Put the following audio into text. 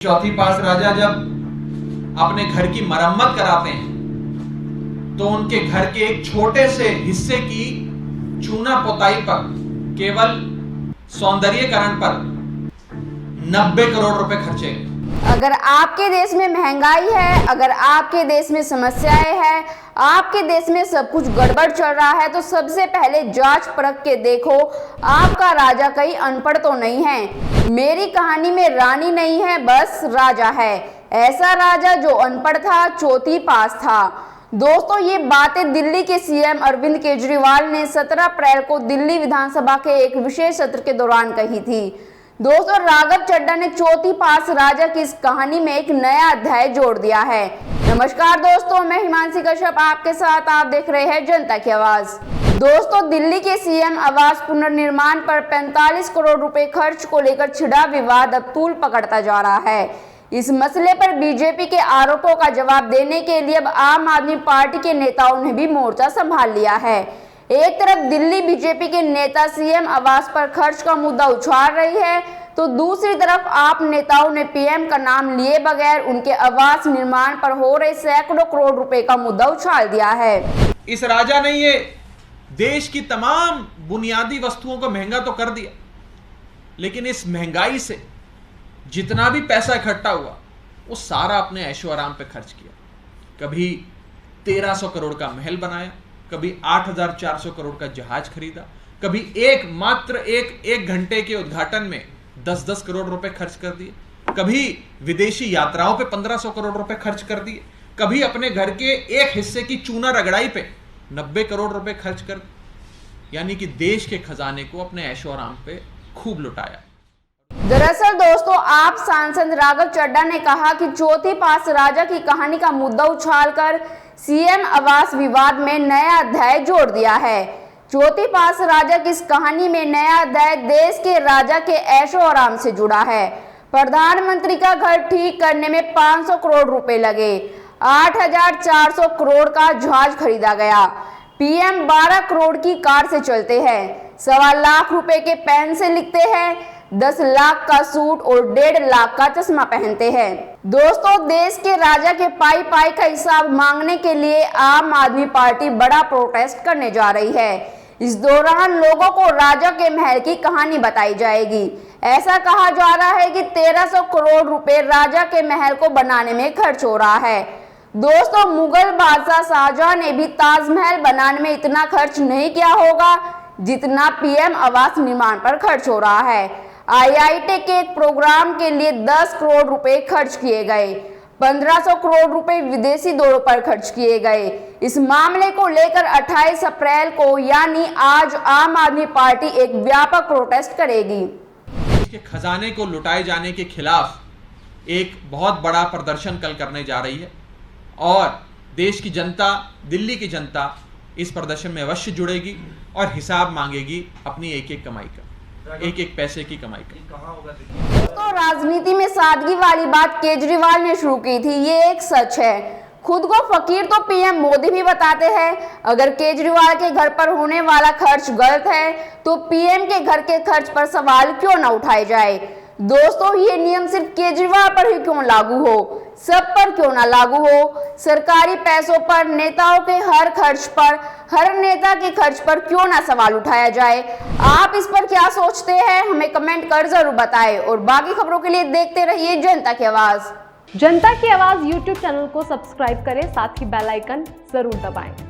चौथी पास राजा जब अपने घर की मरम्मत कराते हैं तो उनके घर के एक छोटे से हिस्से की चूना पोताई पर, केवल सौंदर्यीकरण पर 90 करोड़ रुपए खर्चे। अगर आपके देश में महंगाई है, अगर आपके देश में समस्याएं हैं, आपके देश में सब कुछ गड़बड़ चल रहा है, तो सबसे पहले जांच परख के देखो आपका राजा कहीं अनपढ़ तो नहीं है। मेरी कहानी में रानी नहीं है, बस राजा है। ऐसा राजा जो अनपढ़ था, चौथी पास था। दोस्तों, ये बातें दिल्ली के सीएम अरविंद केजरीवाल ने 17 अप्रैल को दिल्ली विधानसभा के एक विशेष सत्र के दौरान कही थी। दोस्तों, राघव चड्ढा ने चौथी पास राजा की इस कहानी में एक नया अध्याय जोड़ दिया है। नमस्कार दोस्तों, मैं हिमांशी कश्यप आपके साथ। आप देख रहे हैं जनता की आवाज। दोस्तों, दिल्ली के सीएम आवास पुनर्निर्माण पर 45 करोड़ रुपए खर्च को लेकर छिड़ा विवाद अब तूल पकड़ता जा रहा है। इस मसले पर बीजेपी के आरोपों का जवाब देने के लिए अब आम आदमी पार्टी के नेताओं ने भी मोर्चा संभाल लिया है। एक तरफ दिल्ली बीजेपी के नेता सीएम आवास पर खर्च का मुद्दा उछाल रही है, तो दूसरी तरफ आप नेताओं ने पीएम का नाम लिए बगैर उनके आवास निर्माण पर हो रहे सैकड़ों करोड़ रुपए का मुद्दा उछाल दिया है। इस राजा ने ये देश की तमाम बुनियादी वस्तुओं को महंगा तो कर दिया, लेकिन इस महंगाई से जितना भी पैसा इकट्ठा हुआ वो सारा अपने ऐशो आराम पे खर्च किया। कभी 1300 करोड़ का महल बनाया, कभी 8400 करोड़ का जहाज खरीदा, कभी मात्र एक घंटे के उद्घाटन में 10-10 करोड़ रुपए खर्च कर दिए, कभी विदेशी यात्राओं पे 1500 करोड़ रुपए खर्च कर दिए, कभी अपने घर के एक हिस्से की चूना रगड़ाई पे 90 करोड़ रुपए खर्च कर दिए। यानी कि देश के खजाने को अपने ऐशो आराम पे खूब लुटाया। दरअसल दोस्तों, आप सांसद राघव चड्ढा ने कहा कि चौथी पास राजा की कहानी का मुद्दा उछालकर सीएम आवास विवाद में नया अध्याय जोड़ दिया है। चौथी पास राजा की इस कहानी में नया अध्याय देश के राजा के ऐशो आराम से जुड़ा है। प्रधानमंत्री का घर ठीक करने में 500 करोड़ रुपए लगे, 8400 करोड़ का जहाज खरीदा गया, पीएम 12 करोड़ की कार से चलते हैं, 1.25 लाख रुपए के पेन से लिखते हैं, 10 लाख का सूट और 1.5 लाख का चश्मा पहनते हैं। दोस्तों, देश के राजा के पाई पाई का हिसाब मांगने के लिए आम आदमी पार्टी बड़ा प्रोटेस्ट करने जा रही है। इस दौरान लोगों को राजा के महल की कहानी बताई जाएगी। ऐसा कहा जा रहा है कि 1300 करोड़ रुपए राजा के महल को बनाने में खर्च हो रहा है। दोस्तों, मुगल बादशाह शाहजहां ने भी ताजमहल बनाने में इतना खर्च नहीं किया होगा जितना पीएम आवास निर्माण पर खर्च हो रहा है। आईआईटी के एक प्रोग्राम के लिए 10 करोड़ रुपए खर्च किए गए, 1500 करोड़ रुपए विदेशी दौरों पर खर्च किए गए। इस मामले को लेकर 28 अप्रैल को यानी आज आम आदमी पार्टी एक व्यापक प्रोटेस्ट करेगी। इसके खजाने को लुटाए जाने के खिलाफ एक बहुत बड़ा प्रदर्शन कल करने जा रही है और देश की जनता, दिल्ली की जनता इस प्रदर्शन में अवश्य जुड़ेगी और हिसाब मांगेगी अपनी एक कमाई का, एक पैसे की कमाई का। तो राजनीति में सादगी वाली बात केजरीवाल ने शुरू की थी, ये एक सच है। खुद को फकीर तो पीएम मोदी भी बताते हैं। अगर केजरीवाल के घर पर होने वाला खर्च गलत है तो पीएम के घर के खर्च पर सवाल क्यों न उठाए जाए। दोस्तों, ये नियम सिर्फ केजरीवाल पर ही क्यों लागू हो, सब पर क्यों ना लागू हो। सरकारी पैसों पर, नेताओं के हर खर्च पर, हर नेता के खर्च पर क्यों ना सवाल उठाया जाए। आप इस पर क्या सोचते हैं, हमें कमेंट कर जरूर बताएं और बाकी खबरों के लिए देखते रहिए जनता की आवाज। जनता की आवाज यूट्यूब चैनल को सब्सक्राइब करें, साथ ही बेल आइकन जरूर दबाएं।